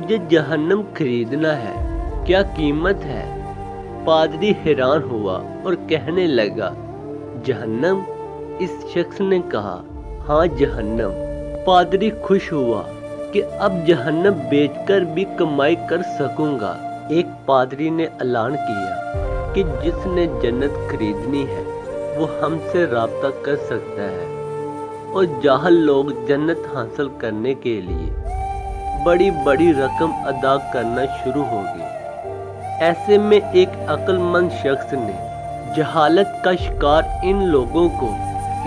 मुझे जहन्नम खरीदना है, क्या कीमत है? पादरी हैरान हुआ और कहने लगा, जहन्नम? इस शख्स ने कहा, हाँ जहन्नम। पादरी खुश हुआ कि अब जहन्नम बेचकर भी कमाई कर सकूंगा। एक पादरी ने ऐलान किया कि जिसने जन्नत खरीदनी है वो हमसे राब्ता कर सकता है, और जाहल लोग जन्नत हासिल करने के लिए बड़ी बड़ी रकम अदा करना शुरू हो गए। ऐसे में एक अक्लमंद शख्स ने जहालत का शिकार इन लोगों को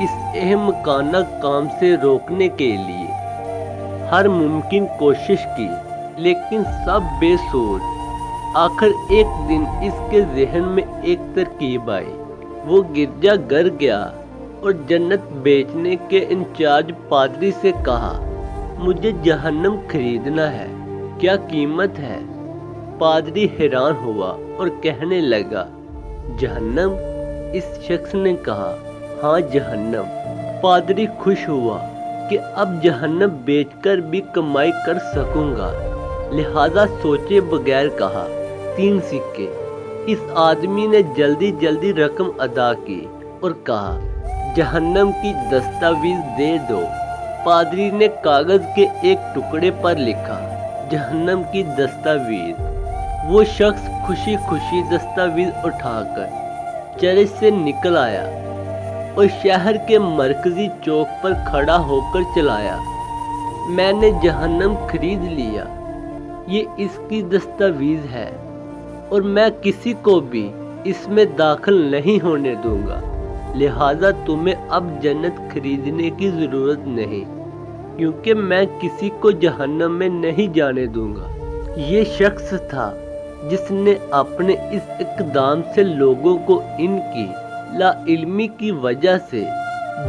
इस अहमकाना काम से रोकने के लिए हर मुमकिन कोशिश की, लेकिन सब बेसूर। आखिर एक दिन इसके जहन में एक तरकीब आई। वो गिरजा घर गया और जन्नत बेचने के इंचार्ज पादरी से कहा, मुझे जहन्नम खरीदना है, क्या कीमत है? पादरी हैरान हुआ और कहने लगा, जहन्नम? इस शख्स ने कहा, हाँ जहन्नम। पादरी खुश हुआ कि अब जहन्नम बेचकर भी कमाई कर सकूंगा, लिहाजा सोचे बगैर कहा, 3 सिक्के। इस आदमी ने जल्दी जल्दी रकम अदा की और कहा, जहन्नम की दस्तावेज दे दो। पादरी ने कागज के एक टुकड़े पर लिखा, जहन्नम की दस्तावेज। वो शख्स खुशी खुशी दस्तावेज उठाकर चर्च से निकल आया और शहर के मरकजी चौक पर खड़ा होकर चिल्लाया, मैंने जहन्नम खरीद लिया, ये इसकी दस्तावेज है और मैं किसी को भी इसमें दाखिल नहीं होने दूंगा, लिहाजा तुम्हें अब जन्नत खरीदने की ज़रूरत नहीं, क्योंकि मैं किसी को जहन्नम में नहीं जाने दूंगा। ये शख्स था जिसने अपने इस इक़दाम से लोगों को इनकी लाइल्मी की वजह से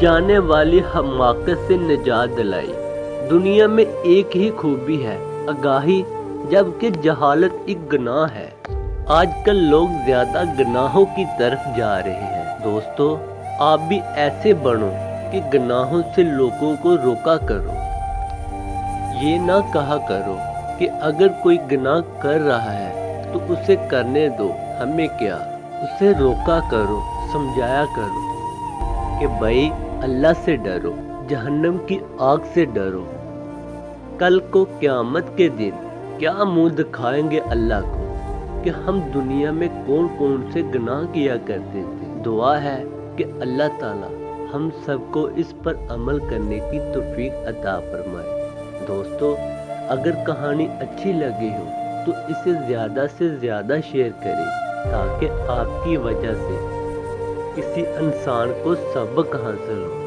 जाने वाली हमाकत से निजात दिलाई। दुनिया में एक ही खूबी है, आगाही, जबकि जहालत एक गुनाह है। आजकल लोग ज़्यादा गुनाहों की तरफ जा रहे हैं। दोस्तों, आप भी ऐसे बनो कि गुनाहों से लोगों को रोका करो। ये ना कहा करो कि अगर कोई गुनाह कर रहा है तो उसे करने दो, हमें क्या। उसे रोका करो, समझाया करो कि भाई अल्लाह से डरो, जहन्नम की आग से डरो। कल को क़यामत के दिन क्या मुंह दिखाएंगे अल्लाह को कि हम दुनिया में कौन कौन से गुनाह किया करते थे। दुआ है कि अल्लाह ताला हम सबको इस पर अमल करने की तौफीक अता फरमाए। दोस्तों, अगर कहानी अच्छी लगी हो तो इसे ज़्यादा से ज़्यादा शेयर करें, ताकि आपकी वजह से किसी इंसान को सबक हासिल हो।